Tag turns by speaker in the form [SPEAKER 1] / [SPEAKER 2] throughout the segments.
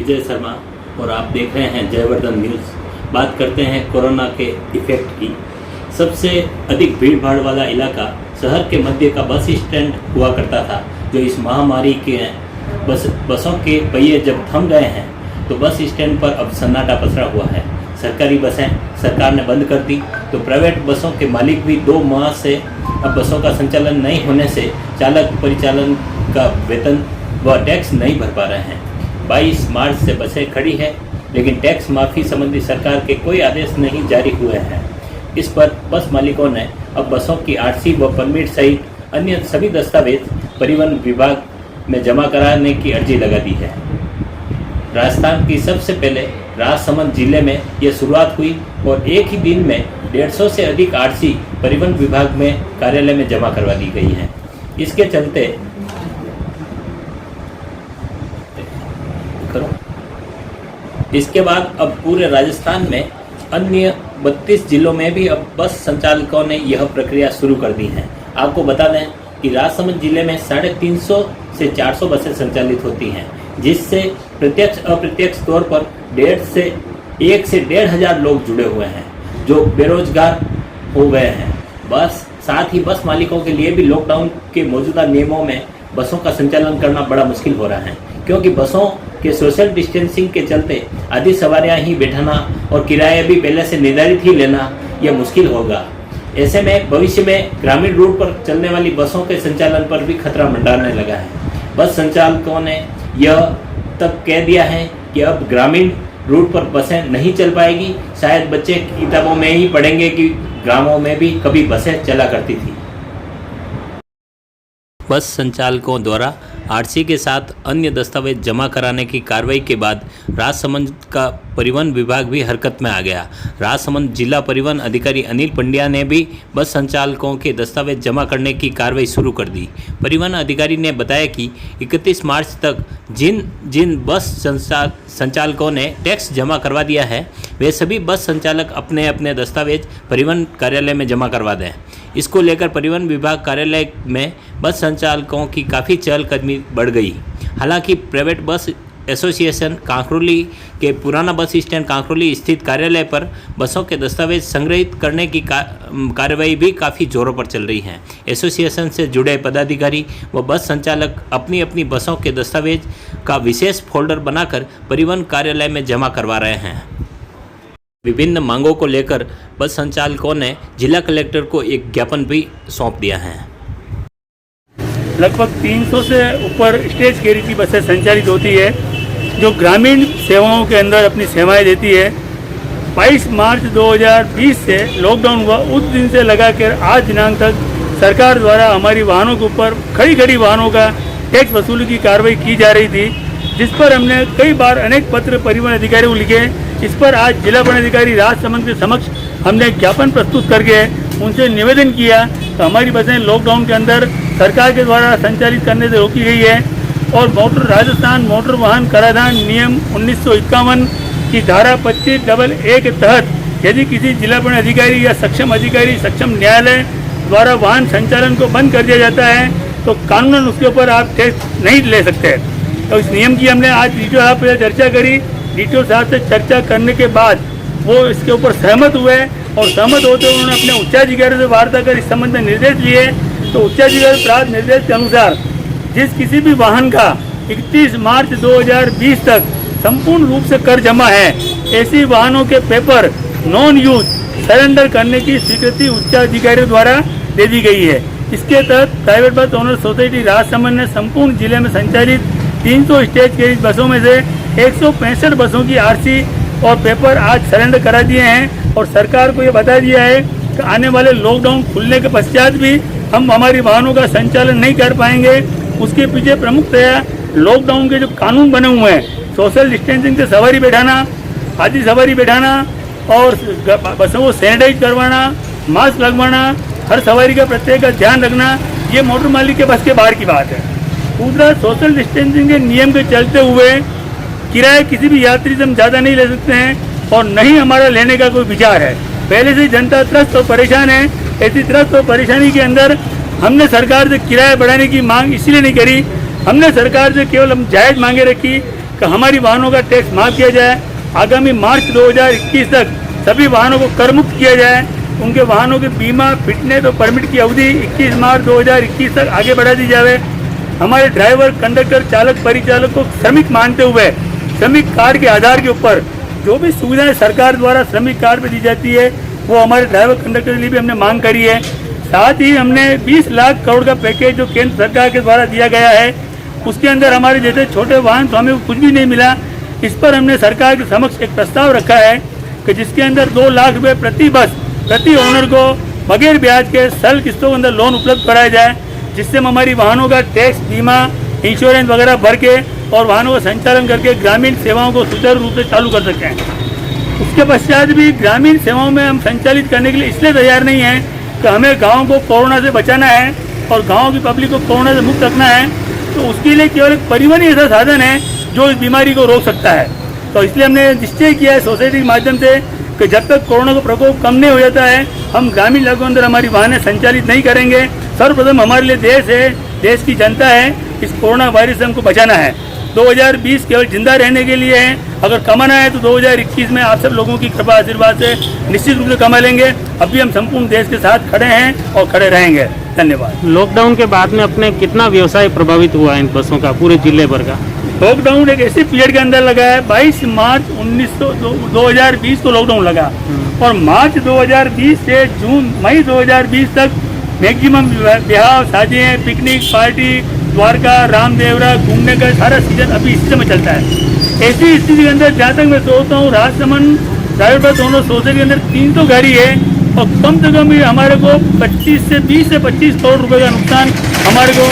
[SPEAKER 1] विजय शर्मा और आप देख रहे हैं जयवर्धन न्यूज़। बात करते हैं कोरोना के इफेक्ट की। सबसे अधिक भीड़ भाड़ वाला इलाका शहर के मध्य का बस स्टैंड हुआ करता था, जो इस महामारी के बसों के पहिए जब थम गए हैं तो बस स्टैंड पर अब सन्नाटा पसरा हुआ है। सरकारी बसें सरकार ने बंद कर दी तो प्राइवेट बसों के मालिक भी 2 माह से अब बसों का संचालन नहीं होने से चालक परिचालन का वेतन व टैक्स नहीं भर पा रहे हैं। 22 मार्च से बसें खड़ी हैं, लेकिन टैक्स माफ़ी संबंधी सरकार के कोई आदेश नहीं जारी हुए हैं। इस पर बस मालिकों ने अब बसों की आरसी व परमिट सहित अन्य सभी दस्तावेज परिवहन विभाग में जमा कराने की अर्जी लगा दी है। राजस्थान की सबसे पहले राजसमंद जिले में यह शुरुआत हुई और एक ही दिन में 150 से अधिक आरसी परिवहन विभाग में कार्यालय में जमा करवा दी गई है। इसके चलते इसके बाद अब पूरे राजस्थान में अन्य 32 जिलों में भी अब बस संचालकों ने यह प्रक्रिया शुरू कर दी है। आपको बता दें कि राजसमंद जिले में 350 से 400 बसें संचालित होती हैं, जिससे प्रत्यक्ष अप्रत्यक्ष तौर पर 1 से 1,500 लोग जुड़े हुए हैं जो बेरोजगार हो गए हैं। साथ ही बस मालिकों के लिए भी लॉकडाउन के मौजूदा नियमों में बसों का संचालन करना बड़ा मुश्किल हो रहा है, क्योंकि बसों के सोशल डिस्टेंसिंग के चलते आधी सवारियां ही बैठाना और किराया भी पहले से निर्धारित ही लेना यह मुश्किल होगा। ऐसे में भविष्य में ग्रामीण रूट पर चलने वाली बसों के संचालन पर भी खतरा मंडराने लगा है। बस संचालकों ने यह तक कह दिया है कि अब ग्रामीण रूट पर बसें नहीं चल पाएगी। शायद बच्चे किताबों में ही पढ़ेंगे कि गांवों में भी कभी बसें चला करती थी। बस संचालकों द्वारा आरसी के साथ अन्य दस्तावेज जमा कराने की कार्रवाई के बाद राजसमंद का परिवहन विभाग भी हरकत में आ गया। राजसमंद जिला परिवहन अधिकारी अनिल पंड्या ने भी बस संचालकों के दस्तावेज जमा करने की कार्रवाई शुरू कर दी। परिवहन अधिकारी ने बताया कि 31 मार्च तक जिन बस संचालकों ने टैक्स जमा करवा दिया है, वे सभी बस संचालक अपने अपने दस्तावेज परिवहन कार्यालय में जमा करवा दें। इसको लेकर परिवहन विभाग कार्यालय में बस संचालकों की काफ़ी चहलकदमी बढ़ गई। हालांकि प्राइवेट बस एसोसिएशन कांकरोली के पुराना बस स्टैंड कांकरोली स्थित कार्यालय पर बसों के दस्तावेज संग्रहित करने की कार्रवाई भी काफ़ी जोरों पर चल रही है। एसोसिएशन से जुड़े पदाधिकारी व बस संचालक अपनी अपनी बसों के दस्तावेज का विशेष फोल्डर बनाकर परिवहन कार्यालय में जमा करवा रहे हैं। विभिन्न मांगों को लेकर बस संचालकों ने जिला कलेक्टर को एक ज्ञापन भी सौंप दिया है।
[SPEAKER 2] लगभग 300 से ऊपर स्टेज कैरी की बसें संचालित होती है, जो ग्रामीण सेवाओं के अंदर अपनी सेवाएं देती है। 22 मार्च 2020 से लॉकडाउन हुआ, उस दिन से लगाकर आज दिनांक तक सरकार द्वारा हमारी वाहनों के ऊपर खड़ी वाहनों का टैक्स वसूली की कार्रवाई की जा रही थी, जिस पर हमने कई बार अनेक पत्र परिवहन अधिकारी को लिखे। इस पर आज जिला परिवहन अधिकारी राजसमंद के समक्ष हमने ज्ञापन प्रस्तुत करके उनसे निवेदन किया तो हमारी बसें लॉकडाउन के अंदर सरकार के द्वारा संचालित करने से रोकी गई है। और राजस्थान मोटर वाहन कराधान नियम 1951 की धारा 25(1) के तहत यदि किसी जिला परिवहन अधिकारी या सक्षम अधिकारी सक्षम न्यायालय द्वारा वाहन संचालन को बंद कर दिया जाता है तो कानूनन उसके ऊपर आप टैक्स नहीं ले सकते। तो इस नियम की हमने आज डीटीओ साहब से चर्चा करी। डीटीओ साहब से चर्चा करने के बाद वो इसके ऊपर सहमत हुए और सहमत होते हुए उन्होंने अपने उच्चाधिकारी से वार्ता कर इस संबंध में निर्देश लिए। तो उच्चाधिकारी प्राप्त निर्देश के अनुसार जिस किसी भी वाहन का 31 मार्च 2020 तक संपूर्ण रूप से कर जमा है, ऐसी वाहनों के पेपर नॉन यूज सरेंडर करने की स्वीकृति उच्चाधिकारी द्वारा दे दी गई है। इसके तहत private bus owner society Rajsamand ने संपूर्ण जिले में संचालित 300 स्टेज कैरिज बसों में से 165 बसों की आरसी और पेपर आज सरेंडर करा दिए हैं और सरकार को ये बता दिया है कि आने वाले लॉकडाउन खुलने के पश्चात भी हम हमारी वाहनों का संचालन नहीं कर पाएंगे। उसके पीछे प्रमुखतया लॉकडाउन के जो कानून बने हुए हैं, सोशल डिस्टेंसिंग से सवारी बैठाना, आधी सवारी बैठाना और बसों को सैनिटाइज करवाना, मास्क लगवाना, हर सवारी का प्रत्येक का ध्यान रखना, ये मोटर मालिक के बस के बाहर की बात है। दूसरा, सोशल डिस्टेंसिंग के नियम के चलते हुए किराया किसी भी यात्री से हम ज़्यादा नहीं ले सकते हैं और नहीं हमारा लेने का कोई विचार है। पहले से जनता त्रस्त और परेशान है। ऐसी त्रस्त और परेशानी के अंदर हमने सरकार से किराया बढ़ाने की मांग इसलिए नहीं करी, हमने सरकार से केवल हम जायज़ मांगे रखी कि हमारी वाहनों का टैक्स माफ किया जाए। आगामी मार्च 2021 तक सभी वाहनों को कर मुक्त किया जाए। उनके वाहनों के बीमा, फिटनेस और परमिट की अवधि 21 मार्च 2021 तक आगे बढ़ा दी जाए। हमारे ड्राइवर, कंडक्टर, चालक, परिचालक को श्रमिक मानते हुए श्रमिक कार्ड के आधार के ऊपर जो भी सुविधाएं सरकार द्वारा श्रमिक कार्ड पे दी जाती है वो हमारे ड्राइवर, कंडक्टर के लिए भी हमने मांग करी है। साथ ही हमने 20 लाख करोड़ का पैकेज जो केंद्र सरकार के द्वारा दिया गया है उसके अंदर हमारे जैसे छोटे वाहन स्वामी को कुछ भी नहीं मिला। इस पर हमने सरकार के समक्ष एक प्रस्ताव रखा है कि जिसके अंदर 2 लाख रुपए प्रति बस, प्रति ओनर को बगैर ब्याज के सरल किस्तों के अंदर लोन उपलब्ध कराया जाए, जिससे हम हमारी वाहनों का टैक्स, बीमा, इंश्योरेंस वगैरह भर के और वाहनों का संचालन करके ग्रामीण सेवाओं को सुचारू रूप से चालू कर सकते हैं। उसके पश्चात भी ग्रामीण सेवाओं में हम संचालित करने के लिए इसलिए तैयार नहीं हैं कि हमें गाँव को कोरोना से बचाना है और गाँव की पब्लिक को कोरोना से मुक्त रखना है, तो उसके लिए केवल एक परिवहन ही ऐसा साधन है जो इस बीमारी को रोक सकता है। तो इसलिए हमने निश्चय किया है सोसाइटी के माध्यम से कि जब तक कोरोना का प्रकोप कम नहीं हो जाता है हम ग्रामीण इलाकों के अंदर हमारी वाहनें संचालित नहीं करेंगे। सर्वप्रथम हमारे लिए देश है, देश की जनता है, इस कोरोना वायरस से हमको बचाना है। 2020 केवल जिंदा रहने के लिए है, अगर कमाना है तो 2021 में आप सब लोगों की कृपा आशीर्वाद से निश्चित रूप से कमा लेंगे। अभी हम संपूर्ण देश के साथ खड़े हैं और खड़े रहेंगे। धन्यवाद।
[SPEAKER 3] लॉकडाउन के बाद में अपने कितना व्यवसाय प्रभावित हुआ है इन बसों का, पूरे जिले भर का?
[SPEAKER 2] लॉकडाउन एक ऐसे पीरियड के अंदर लगा है, 22 मार्च 2020 को लॉकडाउन लगा और मार्च 2020 से मई 2020 तक मैक्सिमम ब्याह, शादियाँ, पिकनिक, पार्टी, द्वारका, रामदेवरा घूमने का सारा सीजन अभी इस समय चलता है। ऐसी स्थिति के अंदर जहाँ तक मैं सोचता हूँ राजसमंद ड्राइवर दोनों सोसाइटी के अंदर 300 गाड़ी है और कम से कम हमारे को 20 से 25 करोड़ रुपए का नुकसान हमारे को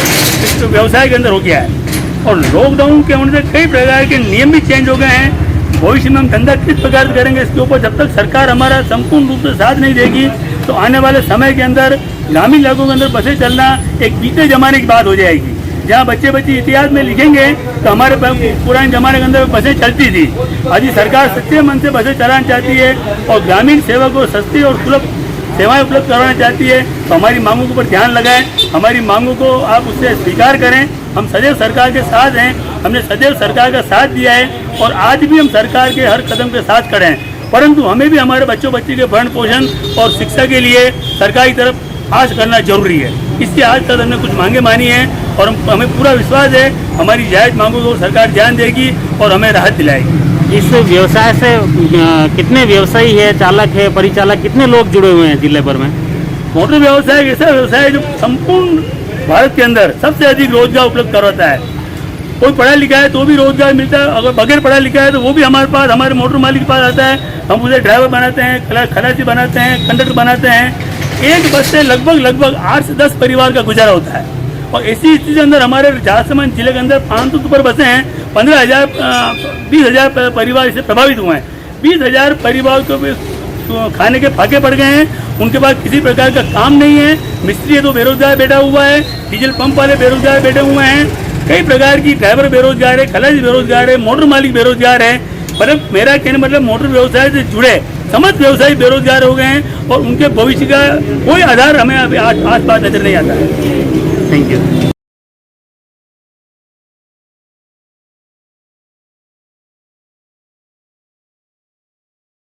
[SPEAKER 2] इस व्यवसाय के अंदर हो गया है। और लॉकडाउन के होने से कई प्रकार के नियम भी चेंज हो गए हैं। भविष्य में हम धंधा किस प्रकार से करेंगे इसके ऊपर जब तक सरकार हमारा संपूर्ण रूप से साथ नहीं देगी तो आने वाले समय के अंदर ग्रामीण इलाकों के अंदर बसें चलना एक बीते जमाने की बात हो जाएगी। जहाँ बच्चे इतिहास में लिखेंगे तो हमारे पुराने जमाने के अंदर बसें चलती थी। आज सरकार सच्चे मन से बसें चलाना चाहती है और ग्रामीण सेवा को सस्ती और सुलभ सेवाएं उपलब्ध करवाना चाहती है, तो हमारी मांगों के ऊपर ध्यान लगाएं, हमारी मांगों को आप उससे स्वीकार करें। हम सदैव सरकार के साथ हैं, हमने सदैव सरकार का साथ दिया है और आज भी हम सरकार के हर कदम के साथ खड़े हैं। परंतु हमें भी हमारे बच्ची के भरण पोषण और शिक्षा के लिए सरकार की तरफ आस करना जरूरी है। इससे आज तक हमने कुछ मांगे मानी हैं और हमें पूरा विश्वास है हमारी जायज़ मांगों को सरकार ध्यान देगी और हमें राहत दिलाएगी।
[SPEAKER 3] इस व्यवसाय से कितने व्यवसायी है, चालक है, परिचालक, कितने लोग जुड़े हुए हैं जिले भर में?
[SPEAKER 2] मोटर व्यवसाय एक ऐसा व्यवसाय है जो संपूर्ण भारत के अंदर सबसे अधिक रोजगार उपलब्ध करवाता है। कोई पढ़ा लिखा है तो भी रोजगार मिलता है, अगर बगैर पढ़ा लिखा है तो वो भी हमारे पास, हमारे मोटर मालिक के पास आता है। हम उसे ड्राइवर बनाते हैं, खलासी बनाते हैं, कंडक्टर बनाते हैं। एक बस से लगभग 8 से 10 परिवार का गुजारा होता है। और ऐसी स्थिति के अंदर हमारे राजसमंद जिले के अंदर 500 से ऊपर बसें हैं, 20,000 परिवार इससे प्रभावित हुए हैं। 20,000 परिवार को भी खाने के फाके पड़ गए हैं, उनके पास किसी प्रकार का काम नहीं है। मिस्त्री है तो बेरोजगार बैठा हुआ है, डीजल पंप वाले बेरोजगार बैठे हुए हैं, कई प्रकार की ड्राइवर बेरोजगार है, खलासी बेरोजगार है, मोटर मालिक बेरोजगार है। पर मेरा कहने मतलब मोटर व्यवसाय से जुड़े समस्त व्यवसायी बेरोजगार हो गए हैं और उनके भविष्य का कोई आधार हमें अभी आस पास नजर नहीं आता है।
[SPEAKER 3] Thank you.